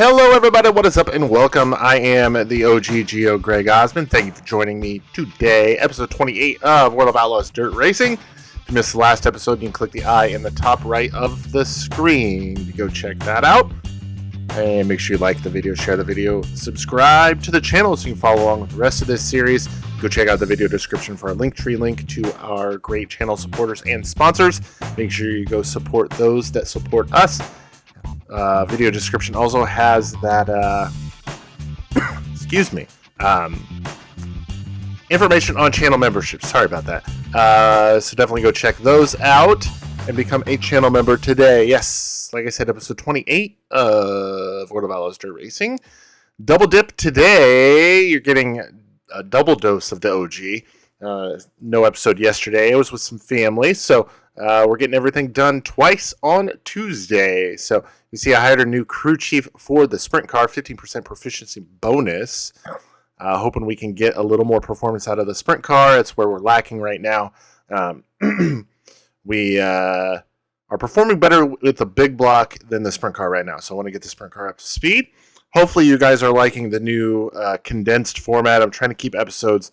Hello everybody, what is up and welcome. I am the OG Geo Greg Osmond. Thank you for joining me today. Episode 28 of World of Outlaws Dirt Racing. If you missed the last episode, you can click the I in the top right of the screen to go check that out. And make sure you like the video, share the video, subscribe to the channel so you can follow along with the rest of this series. Go check out the video description for our Linktree link to our great channel supporters and sponsors. Make sure you go support those that support us. Video description also has that information on channel memberships. Sorry about that. So definitely go check those out and become a channel member today. Yes, like I said, episode 28 of World of Outlaws Dirt Racing. Double dip today. You're getting a double dose of the OG. No episode yesterday. I was with some family, so we're getting everything done twice on Tuesday. So you see I hired a new crew chief for the sprint car, 15% proficiency bonus. Hoping we can get a little more performance out of the sprint car. It's where we're lacking right now. We are performing better with the big block than the sprint car right now. So I want to get the sprint car up to speed. Hopefully you guys are liking the new condensed format. I'm trying to keep episodes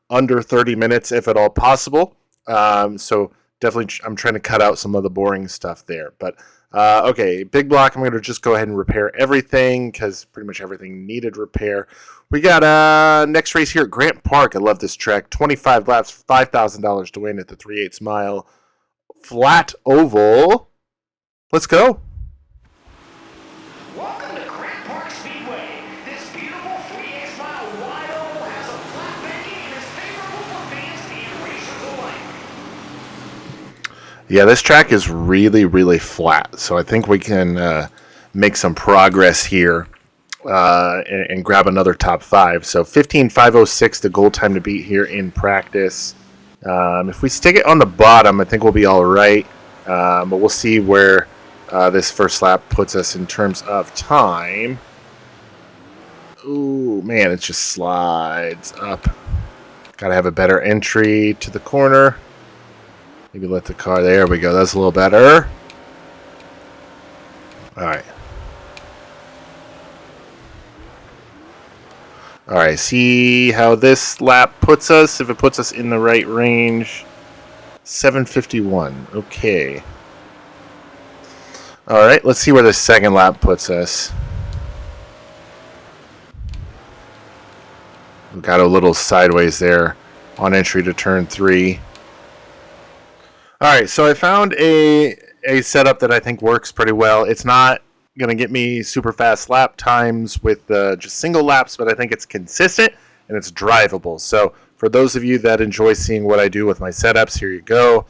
under 30 minutes if at all possible. So definitely I'm trying to cut out some of the boring stuff there. But okay, big block, I'm going to just go ahead and repair everything because pretty much everything needed repair. We got next race here at Grant Park. I love this track. 25 laps, $5,000 to win at the 3/8 mile flat oval. Let's go. Welcome to Grant Park Speedway. This beautiful 3/8 mile wide oval has a flat banking and is favorable for fans and racers alike. Yeah, this track is really, really flat. So I think we can make some progress here and grab another top 5. So 15:506, the goal time to beat here in practice. If we stick it on the bottom, I think we'll be all right. But we'll see where this first lap puts us in terms of time. Ooh, man, it just slides up. Got to have a better entry to the corner. Maybe let the car, there we go. That's a little better. All right. All right, see how this lap puts us, if it puts us in the right range. 7:51, okay. All right, let's see where the second lap puts us. We got a little sideways there on entry to turn 3. All right, so I found a setup that I think works pretty well. It's not going to get me super fast lap times with just single laps, but I think it's consistent and it's drivable. So for those of you that enjoy seeing what I do with my setups, here you go.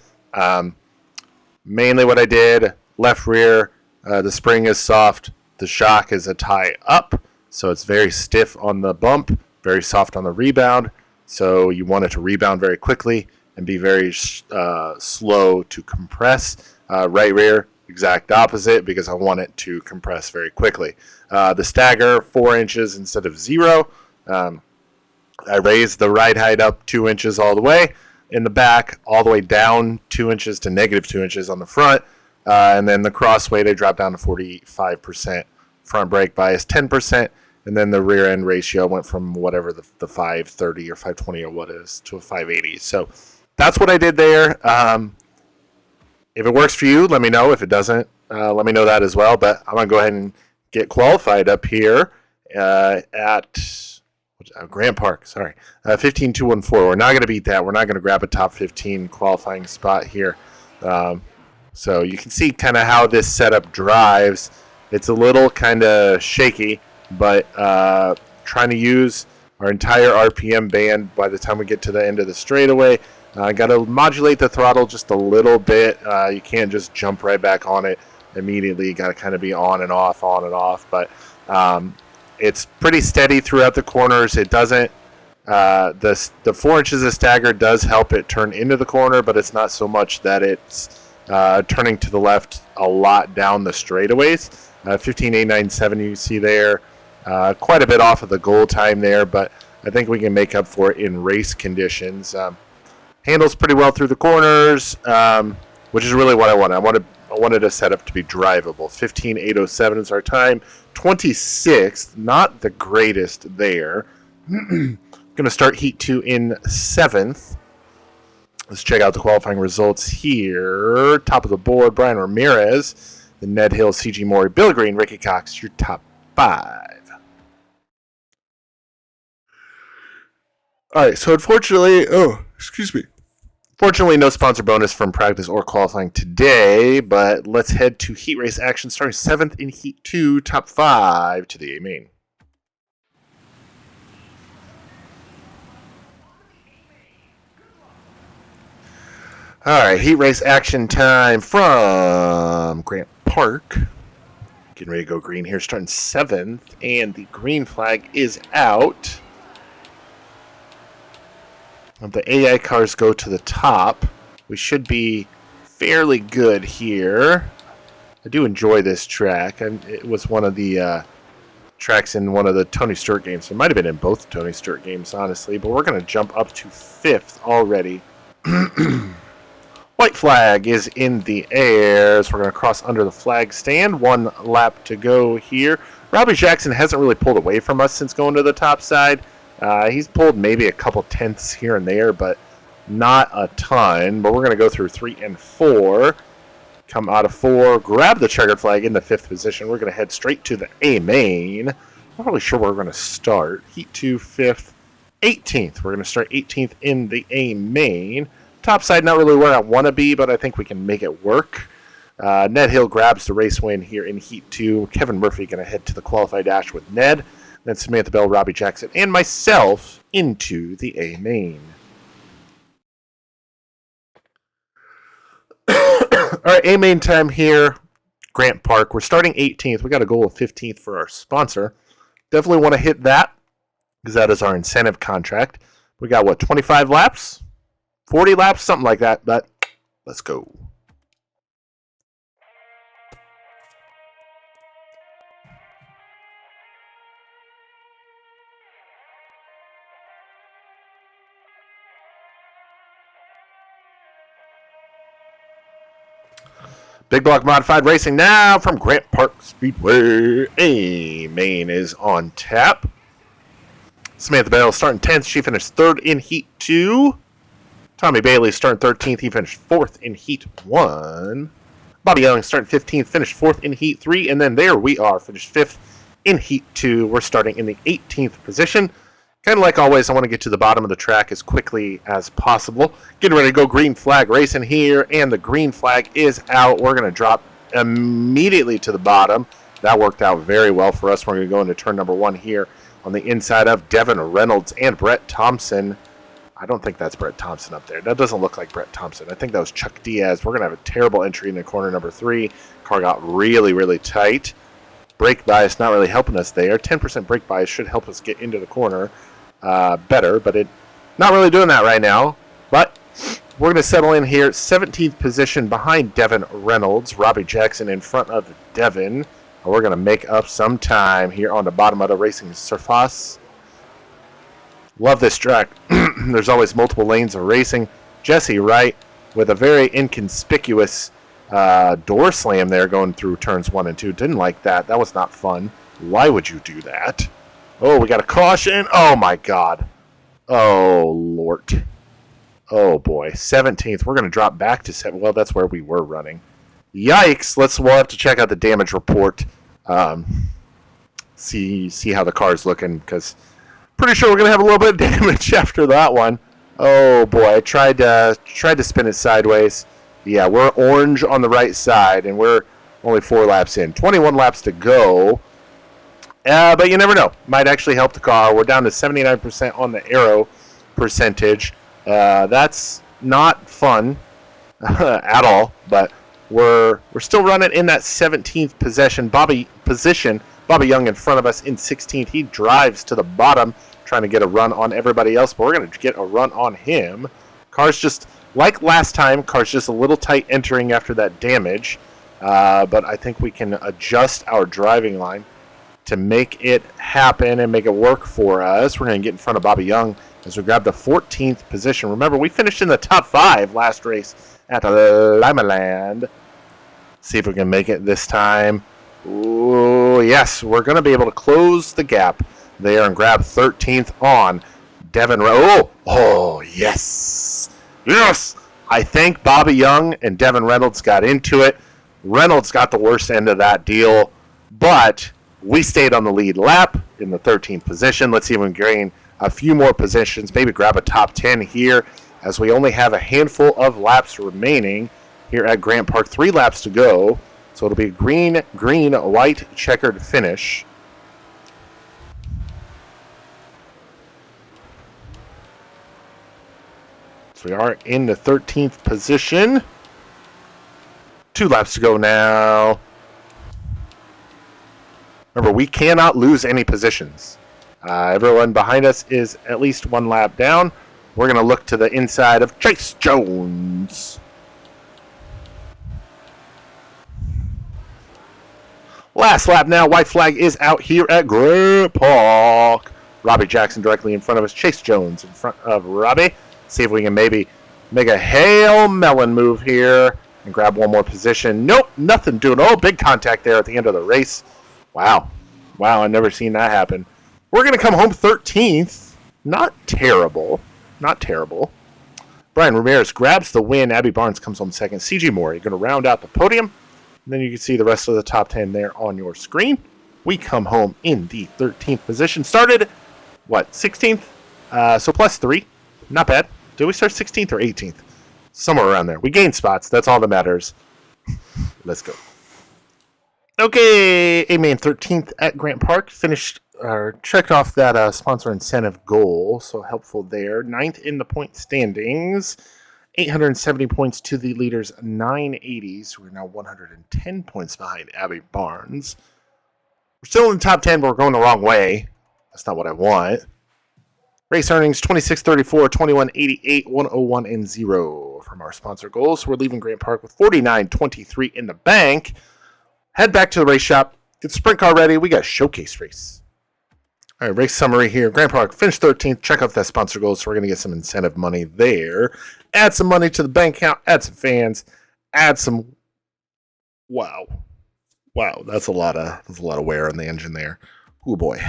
Mainly what I did, left rear, the spring is soft, the shock is a tie up, so it's very stiff on the bump, very soft on the rebound. So you want it to rebound very quickly and be very slow to compress. Right rear, exact opposite, because I want it to compress very quickly. The stagger, 4 inches instead of 0. I raised the ride height up 2 inches all the way in the back, all the way down 2 inches to -2 inches on the front. And then the cross weight I dropped down to 45%. Front brake bias 10%. And then the rear end ratio went from whatever the 530 or 520 or what is to a 580. So that's what I did there. If it works for you, let me know. If it doesn't, let me know that as well. But I'm going to go ahead and get qualified up here at Grant Park. Sorry, 15.214. We're not going to beat that. We're not going to grab a top 15 qualifying spot here. So you can see kind of how this setup drives. It's a little kind of shaky, but trying to use our entire RPM band by the time we get to the end of the straightaway. Got to modulate the throttle just a little bit. You can't just jump right back on it immediately. You got to kind of be on and off. But it's pretty steady throughout the corners. It doesn't. The 4 inches of stagger does help it turn into the corner, but it's not so much that it's turning to the left a lot down the straightaways. 15.897 you see there. Quite a bit off of the goal time there, but I think we can make up for it in race conditions. Handles pretty well through the corners, which is really what I want. I want to I wanted a setup to be drivable. 15,807 is our time. 26th, not the greatest there. Going to start Heat 2 in 7th. Let's check out the qualifying results here. Top of the board, Brian Ramirez, then Ned Hill, C.G. Morey, Bill Green, Ricky Cox, your top 5. All right, so unfortunately, Fortunately, no sponsor bonus from practice or qualifying today, but let's head to heat race action starting 7th in Heat 2, top 5 to the A-main. All right, heat race action time from Grant Park. Getting ready to go green here, starting 7th, and the green flag is out. The AI cars go to the top. We should be fairly good here. I do enjoy this track. It was one of the tracks in one of the Tony Stewart games. It might have been in both Tony Stewart games, honestly, but we're going to jump up to 5th already. White flag is in the air, so we're going to cross under the flag stand. 1 lap to go here. Robbie Jackson hasn't really pulled away from us since going to the top side. He's pulled maybe a couple tenths here and there, but not a ton. But we're going to go through 3 and 4. Come out of 4, grab the checkered flag in the 5th position. We're going to head straight to the A-main. Not really sure where we're going to start. Heat 2, 5th, 18th. We're going to start 18th in the A-main. Top side, not really where I want to be, but I think we can make it work. Ned Hill grabs the race win here in Heat 2. Kevin Murphy going to head to the qualified dash with Ned. Then Samantha Bell, Robbie Jackson, and myself into the A-main. All right, A-main time here. Grant Park. We're starting 18th. We got a goal of 15th for our sponsor. Definitely want to hit that because that is our incentive contract. We got, 25 laps? 40 laps? Something like that, but let's go. Big Block Modified Racing now from Grant Park Speedway. A-main is on tap. Samantha Bell starting 10th. She finished 3rd in Heat 2. Tommy Bailey starting 13th. He finished 4th in Heat 1. Bobby Young starting 15th. Finished 4th in Heat 3. And then there we are. Finished 5th in Heat 2. We're starting in the 18th position. Kind of like always, I want to get to the bottom of the track as quickly as possible. Getting ready to go green flag racing here, and the green flag is out. We're going to drop immediately to the bottom. That worked out very well for us. We're going to go into turn number 1 here on the inside of Devin Reynolds and Brett Thompson. I don't think that's Brett Thompson up there. That doesn't look like Brett Thompson. I think that was Chuck Diaz. We're going to have a terrible entry into corner number 3. Car got really, really tight. Brake bias not really helping us there. 10% brake bias should help us get into the corner better, but it not really doing that right now. But we're going to settle in here. 17th position behind Devin Reynolds. Robbie Jackson in front of Devin. And we're going to make up some time here on the bottom of the racing surface. Love this track. There's always multiple lanes of racing. Jesse Wright with a very inconspicuous door slam there going through turns 1 and 2. Didn't like that. That was not fun. Why would you do that? Oh, we got a caution. Oh, my God. Oh, Lord. Oh, boy. 17th. We're going to drop back to 7th. Well, that's where we were running. Yikes. We'll have to check out the damage report. See how the car's looking, because pretty sure we're going to have a little bit of damage after that one. Oh, boy. I tried to spin it sideways. Yeah, we're orange on the right side, and we're only 4 laps in. 21 laps to go. But you never know. Might actually help the car. We're down to 79% on the aero percentage. That's not fun at all. But we're still running in that 17th position. Bobby Young in front of us in 16th. He drives to the bottom, trying to get a run on everybody else. But we're going to get a run on him. Car's just, like last time, car's just a little tight entering after that damage. But I think we can adjust our driving line to make it happen and make it work for us. We're going to get in front of Bobby Young as we grab the 14th position. Remember, we finished in the top 5 last race at Limaland. See if we can make it this time. Ooh, yes, we're going to be able to close the gap there and grab 13th on Devin. Oh, yes. Yes. I think Bobby Young and Devin Reynolds got into it. Reynolds got the worst end of that deal, but we stayed on the lead lap in the 13th position. Let's see if we can gain a few more positions, maybe grab a top 10 here, as we only have a handful of laps remaining here at Grant Park. 3 laps to go, so it'll be a green, white checkered finish. So we are in the 13th position. 2 laps to go now. Remember, we cannot lose any positions. Everyone behind us is at least 1 lap down. We're going to look to the inside of Chase Jones. Last lap now. White flag is out here at Grant Park. Robbie Jackson directly in front of us. Chase Jones in front of Robbie. See if we can maybe make a Hail Melon move here and grab 1 more position. Nope, nothing doing. Oh, big contact there at the end of the race. Wow, I've never seen that happen. We're going to come home 13th. Not terrible. Brian Ramirez grabs the win. Abby Barnes comes home second. CG Moore, you're going to round out the podium. And then you can see the rest of the top 10 there on your screen. We come home in the 13th position. Started, 16th? So plus 3. Not bad. Did we start 16th or 18th? Somewhere around there. We gained spots. That's all that matters. Let's go. Okay, A-main 13th at Grant Park. Checked off that sponsor incentive goal, so helpful there. 9th in the point standings. 870 points to the leaders, 980. So we're now 110 points behind Abby Barnes. We're still in the top 10, but we're going the wrong way. That's not what I want. Race earnings 26.34, 21.88, 101, and 0 from our sponsor goals. So we're leaving Grant Park with 49.23 in the bank. Head back to the race shop. Get the sprint car ready. We got a showcase race. All right, race summary here. Grant Park finished 13th. Check out that sponsor goals. So we're going to get some incentive money there. Add some money to the bank account. Add some fans. Add some. Wow, that's a lot of wear on the engine there. Oh boy.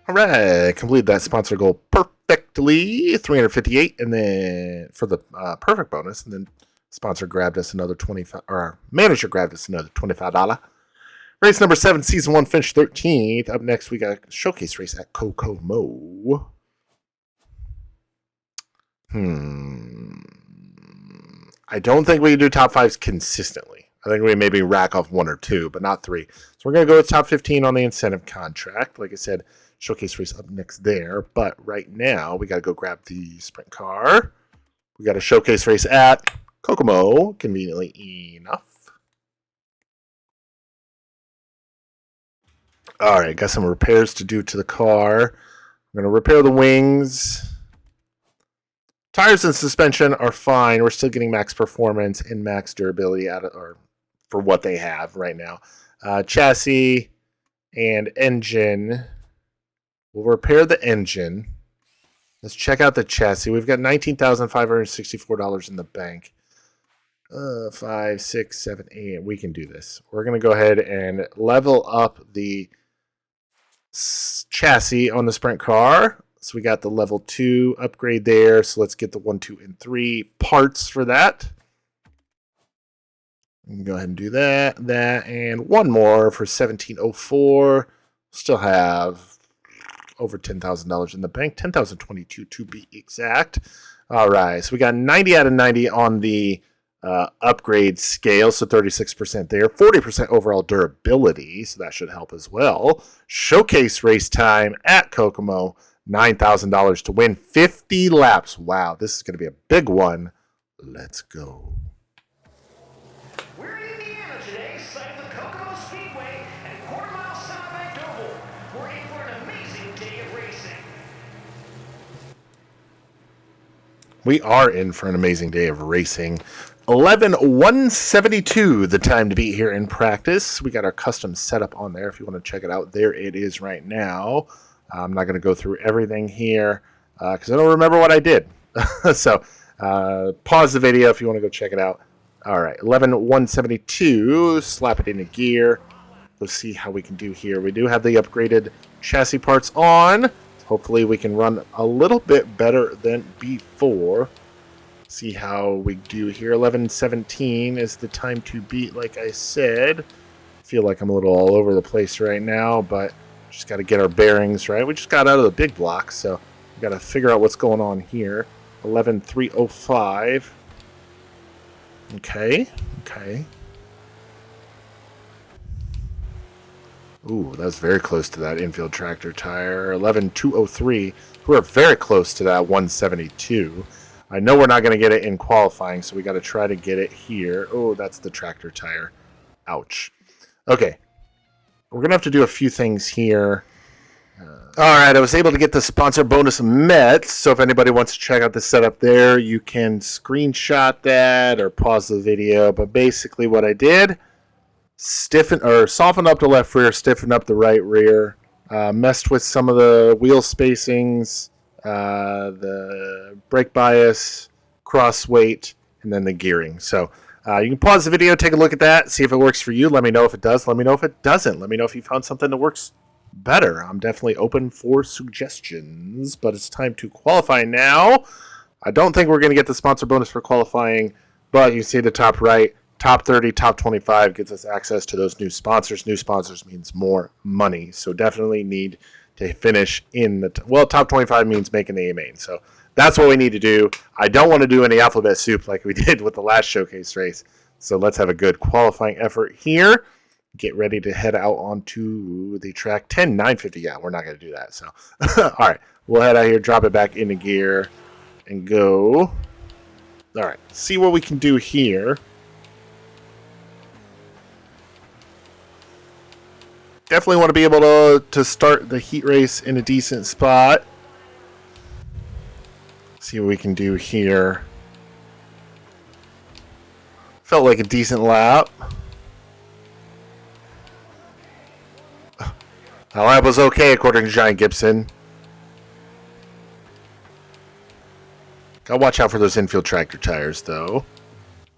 All right, completed that sponsor goal perfectly. 358, and then for the perfect bonus, and then sponsor grabbed us another 25, or our manager grabbed us another $25. Race number 7, season 1, finished 13th. Up next, we got a showcase race at Kokomo. I don't think we can do top 5s consistently. I think we maybe rack off 1 or 2, but not 3. So we're going to go with top 15 on the incentive contract. Like I said, showcase race up next there. But right now, we got to go grab the sprint car. We got a showcase race at Kokomo, conveniently enough. All right, got some repairs to do to the car. I'm going to repair the wings. Tires and suspension are fine. We're still getting max performance and max durability for what they have right now. Chassis and engine. We'll repair the engine. Let's check out the chassis. We've got $19,564 in the bank. 5, 6, 7, 8. We can do this. We're going to go ahead and level up the chassis on the sprint car. So we got the level 2 upgrade there. So let's get the 1, 2, and 3 parts for that. We can go ahead and do that, and one more for $1,704. Still have over $10,000 in the bank. $10,022 to be exact. All right, so we got 90 out of 90 on the upgrade scale, so 36% there. 40% overall durability, so that should help as well. Showcase race time at Kokomo. $9,000 to win 50 laps. Wow, this is going to be a big one. Let's go. We're in Indiana today, site of the Kokomo Speedway and quarter-mile South Oval. We're in for an amazing day of racing. We are in for an amazing day of racing. 11:172, the time to be here in practice. We got our custom setup on there if you want to check it out. There it is right now. I'm not going to go through everything here because I don't remember what I did. So Pause the video if you want to go check it out. All right, 11,172. Slap it into gear. Let's see how we can do here. We do have the upgraded chassis parts on. Hopefully we can run a little bit better than before. See how we do here. 11:17 is the time to beat, like I said. Feel like I'm a little all over the place right now, but just got to get our bearings right. We just got out of the big block, so we got to figure out what's going on here. 11,305. Okay. Ooh, that's very close to that infield tractor tire. 11,203. We're very close to that 172. I know we're not going to get it in qualifying, so we got to try to get it here. Oh, that's the tractor tire. Ouch. Okay. We're going to have to do a few things here. All right, I was able to get the sponsor bonus met, so if anybody wants to check out the setup there, you can screenshot that or pause the video. But basically what I did, soften up the left rear, stiffen up the right rear, messed with some of the wheel spacings, the brake bias, cross weight, and then the gearing. So you can pause the video, take a look at that, see if it works for you. Let me know if it does. Let me know if it doesn't. Let me know if you found something that works better. I'm definitely open for suggestions, but it's time to qualify now. I don't think we're going to get the sponsor bonus for qualifying, but you see the top right, top 30, top 25 gets us access to those new sponsors. New sponsors means more money, so definitely need to finish in the top 25 means making the A-main, so that's what we need to do. I don't want to do any alphabet soup like we did with the last showcase race, so let's have a good qualifying effort here. Get ready to head out onto the track. 10,950. Yeah, we're not going to do that. So, all right, we'll head out here, drop it back into gear, and go. All right, see what we can do here. Definitely want to be able to start the heat race in a decent spot. See what we can do here. Felt like a decent lap. That lap was okay, according to Giant Gibson. Gotta watch out for those infield tractor tires, though.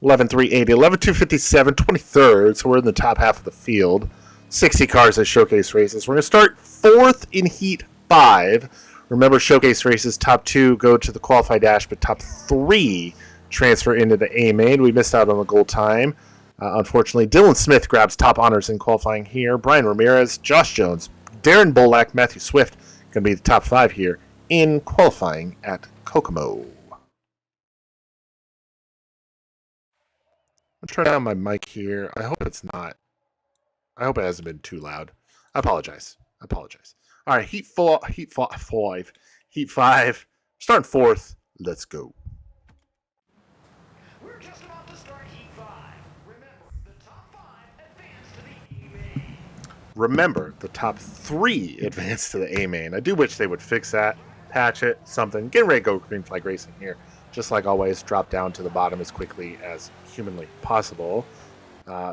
11,380, 11,257, 23rd, so we're in the top half of the field. 60 cars at showcase races. We're going to start 4th in Heat 5. Remember, showcase races, top 2 go to the qualify dash, but top 3 transfer into the A-main. We missed out on the goal time. Unfortunately, Dylan Smith grabs top honors in qualifying here. Brian Ramirez, Josh Jones, Darren Bolak, Matthew Swift going to be the top 5 here in qualifying at Kokomo. I'm turning down my mic here. I hope it's not. I hope it hasn't been too loud. I apologize. All right, Heat 5. Starting 4th. Let's go. We're just about to start Heat 5. Remember, the top 5 advance to the A-main. Remember, the top 3 advance to the A-main. I do wish they would fix that, patch it, something. Getting ready to go green flag racing here. Just like always, drop down to the bottom as quickly as humanly possible.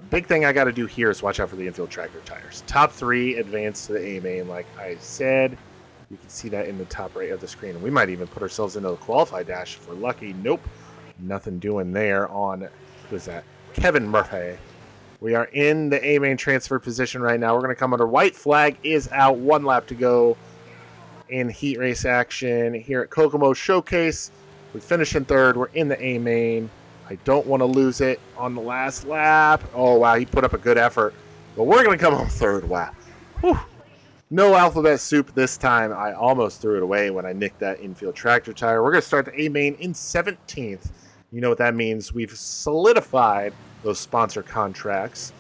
Big thing I got to do here is watch out for the infield tractor tires. Top 3 advance to the A-main, like I said. You can see that in the top right of the screen. And we might even put ourselves into the qualify dash if we're lucky. Nope. Nothing doing there on, who is that? Kevin Murphy. We are in the A-main transfer position right now. We're going to come under white flag is out. 1 lap to go in heat race action here at Kokomo Showcase. We finish in 3rd. We're in the A-main. I don't want to lose it on the last lap. Oh, wow, he put up a good effort. But we're going to come home 3rd. Wow. Whew. No alphabet soup this time. I almost threw it away when I nicked that infield tractor tire. We're going to start the A-main in 17th. You know what that means. We've solidified those sponsor contracts.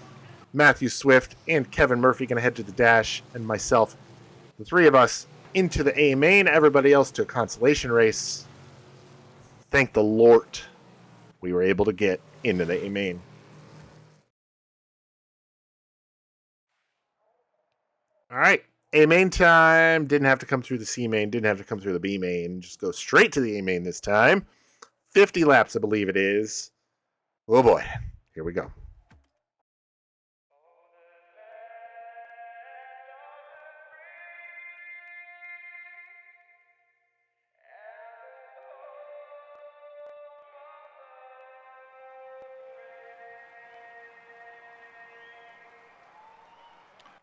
Matthew Swift and Kevin Murphy going to head to the dash, and myself, the 3 of us, into the A-main. Everybody else to a consolation race. Thank the Lord we were able to get into the A-main. All right. A-main time. Didn't have to come through the C-main. Didn't have to come through the B-main. Just go straight to the A-main this time. 50 laps, I believe it is. Oh, boy. Here we go.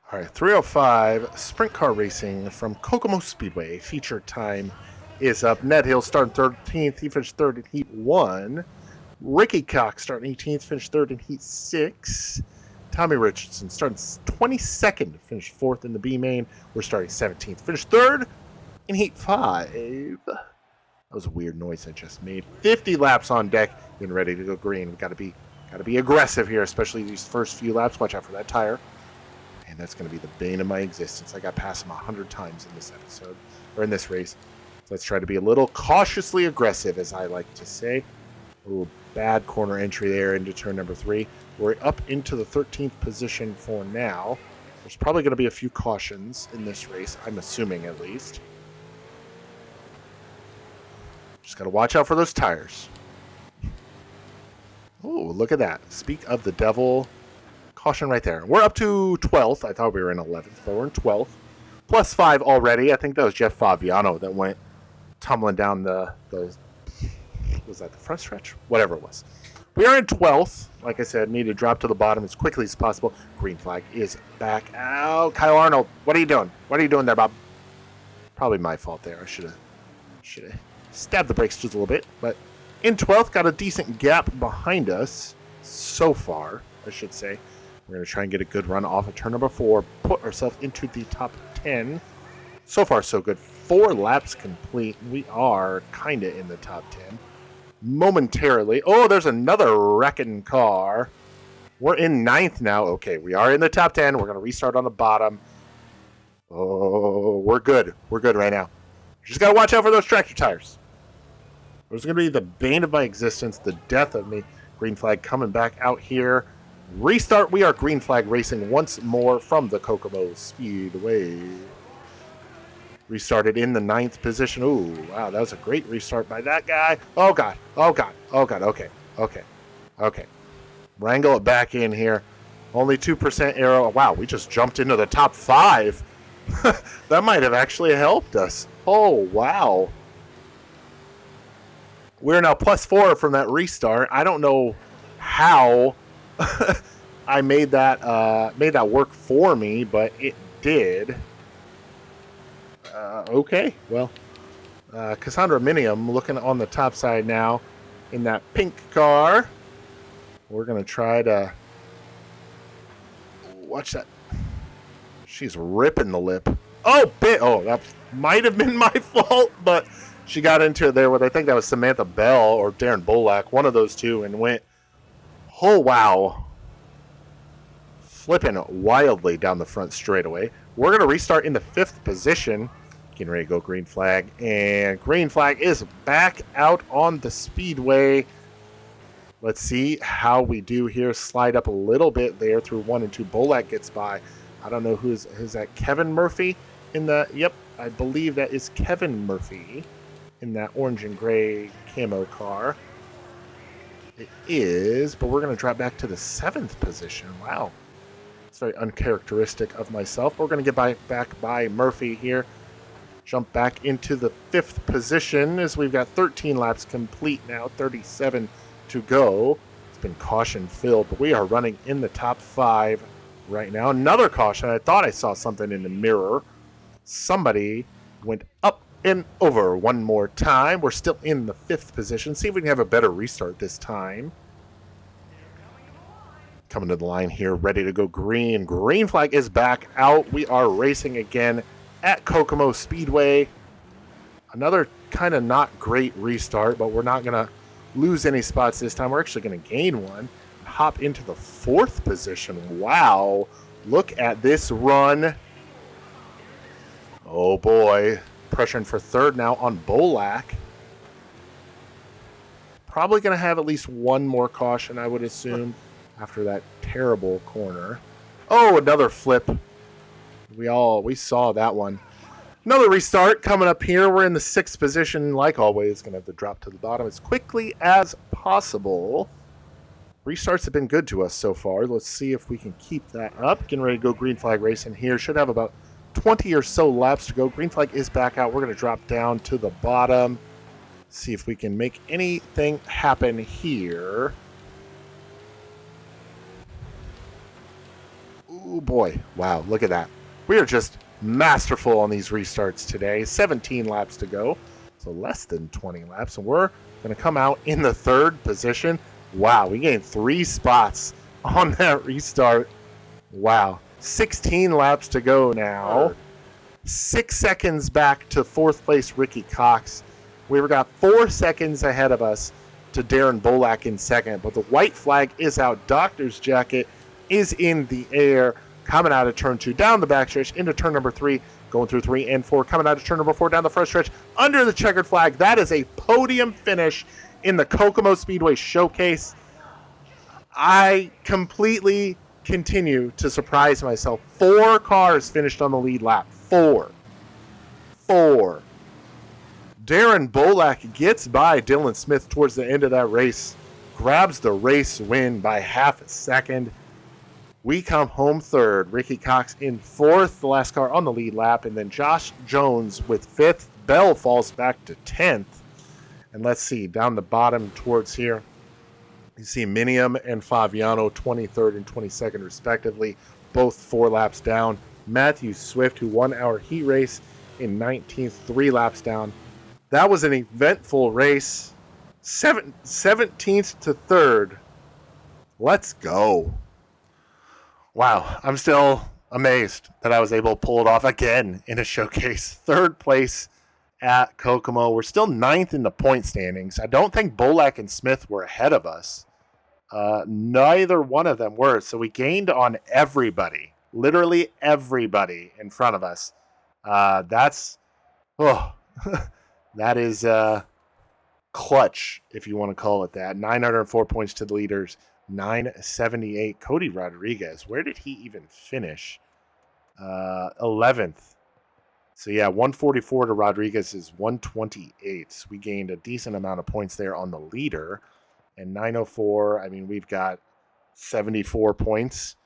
All right, 305 sprint car racing from Kokomo Speedway. Feature time is up. Ned Hill starting 13th. He finished third in Heat 1. Ricky Cox starting 18th, finished third in Heat 6. Tommy Richardson starting 22nd, finished fourth in the B-main. We're starting 17th, finished third in Heat 5. That was a weird noise I just made. 50 laps on deck, getting ready to go green. We got to be aggressive here, especially these first few laps. Watch out for that tire. And that's going to be the bane of my existence. I got past him 100 times in this episode, or in this race. So let's try to be a little cautiously aggressive, as I like to say. A little bad corner entry there into turn number 3. We're up into the 13th position for now. There's probably going to be a few cautions in this race, I'm assuming at least. Just got to watch out for those tires. Oh, look at that. Speak of the devil. Caution right there. We're up to 12th. I thought we were in 11th, but we're in 12th. Plus 5 already. I think that was Jeff Faviano that went tumbling down the was that the front stretch? Whatever it was. We are in 12th. Like I said, need to drop to the bottom as quickly as possible. Green flag is back out. Kyle Arnold, what are you doing? What are you doing there, Bob? Probably my fault there. I should have stabbed the brakes just a little bit. But in 12th, got a decent gap behind us so far, I should say. We're going to try and get a good run off of turn number 4. Put ourselves into the top 10. So far, so good. 4 laps complete. We are kind of in the top 10. Momentarily. Oh, there's another wrecking car. We're in 9th now. Okay, we are in the top 10. We're going to restart on the bottom. Oh, we're good. We're good right now. Just got to watch out for those tractor tires. Those are going to be the bane of my existence, the death of me. Green flag coming back out here. Restart. We are green flag racing once more from the Kokomo Speedway. Restarted in the 9th position. Ooh, wow, that was a great restart by that guy. Oh, God. Oh, God. Oh, God. Okay. Wrangle it back in here. Only 2% arrow. Wow, we just jumped into the top 5. That might have actually helped us. Oh, wow. We're now plus 4 from that restart. I don't know how I made that work for me, but it did. Okay, well, Cassandra Minium looking on the top side now in that pink car. We're going to try to watch that. She's ripping the lip. Oh, that might have been my fault, but she got into it there with, I think that was Samantha Bell or Darren Bolak, one of those two, and went, oh, wow. Flipping wildly down the front straightaway. We're going to restart in the 5th position. Getting ready to go green flag. And green flag is back out on the speedway. Let's see how we do here. Slide up a little bit there through 1 and 2. Bolak gets by. I don't know who's that. Kevin Murphy in the... Yep, I believe that is Kevin Murphy in that orange and gray camo car. It is, but we're going to drop back to the 7th position. Wow. It's very uncharacteristic of myself. We're going to get back by Murphy here. Jump back into the 5th position as we've got 13 laps complete now, 37 to go. It's been caution filled, but we are running in the top 5 right now. Another caution. I thought I saw something in the mirror. Somebody went up and over one more time. We're still in the 5th position. See if we can have a better restart this time. Coming to the line here, ready to go green. Green flag is back out. We are racing again at Kokomo Speedway. Another kind of not great restart, but we're not going to lose any spots this time. We're actually going to gain one. Hop into the 4th position. Wow. Look at this run. Oh, boy. Pressuring for 3rd now on Bolak. Probably going to have at least one more caution, I would assume, after that terrible corner. Oh, another flip. We saw that one. Another restart coming up here. We're in the 6th position. Like always, going to have to drop to the bottom as quickly as possible. Restarts have been good to us so far. Let's see if we can keep that up. Getting ready to go green flag racing here. Should have about 20 or so laps to go. Green flag is back out. We're going to drop down to the bottom. See if we can make anything happen here. Oh boy, wow, look at that. We are just masterful on these restarts today. 17 laps to go, so less than 20 laps, and we're going to come out in the third position. Wow, we gained 3 spots on that restart. Wow, 16 laps to go now. 6 seconds back to fourth place Ricky Cox. We've got 4 seconds ahead of us to Darren Bolak in second, but the white flag is out. Doctor's jacket is in the air, coming out of turn 2, down the backstretch into turn number 3, going through 3 and 4, coming out of turn number 4, down the front stretch, under the checkered flag. That is a podium finish in the Kokomo Speedway Showcase. I completely continue to surprise myself. 4 cars finished on the lead lap. 4. Darren Bolak gets by Dylan Smith towards the end of that race, grabs the race win by half a second. We come home third. Ricky Cox in fourth, the last car on the lead lap, and then Josh Jones with fifth. Bell falls back to 10th. And let's see, down the bottom towards here, you see Minium and Fabiano 23rd and 22nd respectively, both 4 laps down. Matthew Swift, who won our heat race, in 19th, 3 laps down. That was an eventful race. 17th to 3rd. Let's go. Wow, I'm still amazed that I was able to pull it off again in a showcase. 3rd place at Kokomo. We're still 9th in the point standings. I don't think Bolak and Smith were ahead of us. Neither one of them were. So we gained on everybody. Literally everybody in front of us. That is clutch, if you want to call it that. 904 points to the leaders. 978. Cody Rodriguez. Where did he even finish? 11th. So yeah, 144 to Rodriguez's 128. We gained a decent amount of points there on the leader. And 904, I mean, we've got 74 points.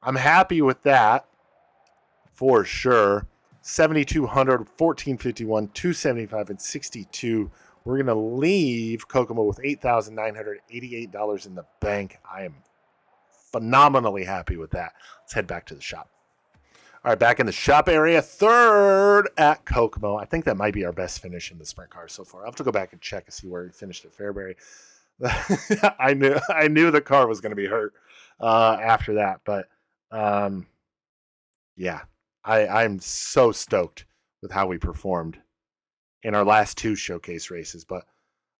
I'm happy with that for sure. 7,200, 1451, 275, and 62. We're going to leave Kokomo with $8,988 in the bank. I am phenomenally happy with that. Let's head back to the shop. All right, back in the shop area, 3rd at Kokomo. I think that might be our best finish in the sprint car so far. I'll have to go back and check and see where he finished at Fairbury. I knew the car was going to be hurt after that, but yeah. I'm so stoked with how we performed in our last 2 showcase races. But,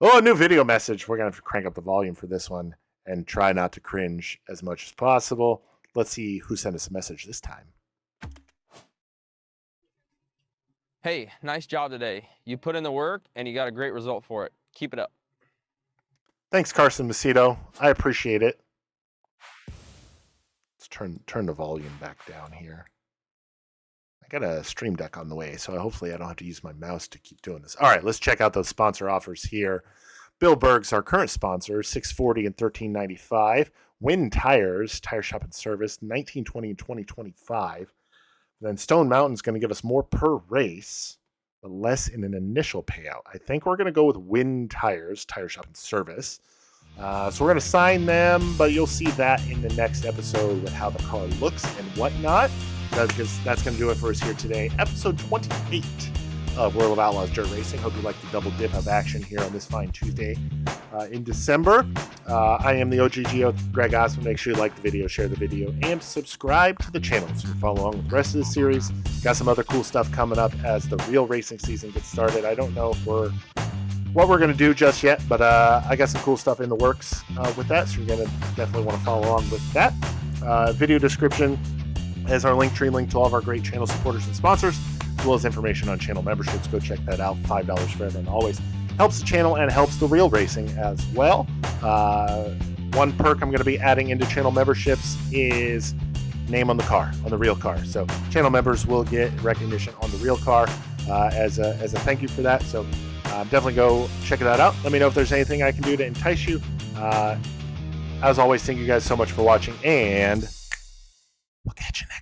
a new video message. We're going to have to crank up the volume for this one and try not to cringe as much as possible. Let's see who sent us a message this time. Hey, nice job today. You put in the work, and you got a great result for it. Keep it up. Thanks, Carson Macedo. I appreciate it. Let's turn the volume back down here. I got a Stream Deck on the way, so hopefully I don't have to use my mouse to keep doing this. All right, let's check out those sponsor offers here. Bill Berg's our current sponsor, $640 and $13.95. Win Tires, Tire Shop and Service, $19.20 and $20.25. Then Stone Mountain's going to give us more per race, but less in an initial payout. I think we're going to go with Win Tires, Tire Shop and Service. So we're going to sign them, but you'll see that in the next episode with how the car looks and whatnot. That's going to do it for us here today. Episode 28 of World of Outlaws Dirt Racing. Hope you like the double dip of action here on this fine Tuesday in December. I am the OGGO, Greg Osmond. Make sure you like the video, share the video, and subscribe to the channel so you can follow along with the rest of the series. Got some other cool stuff coming up as the real racing season gets started. I don't know what we're going to do just yet, but I got some cool stuff in the works with that, so you're going to definitely want to follow along with that. Video description has our Linktree link to all of our great channel supporters and sponsors, as well as information on channel memberships. Go check that out. $5 forever and always. Helps the channel and helps the real racing as well. One perk I'm going to be adding into channel memberships is name on the car, on the real car. So channel members will get recognition on the real car as a thank you for that. So definitely go check that out. Let me know if there's anything I can do to entice you. As always, thank you guys so much for watching, and we'll catch you next time.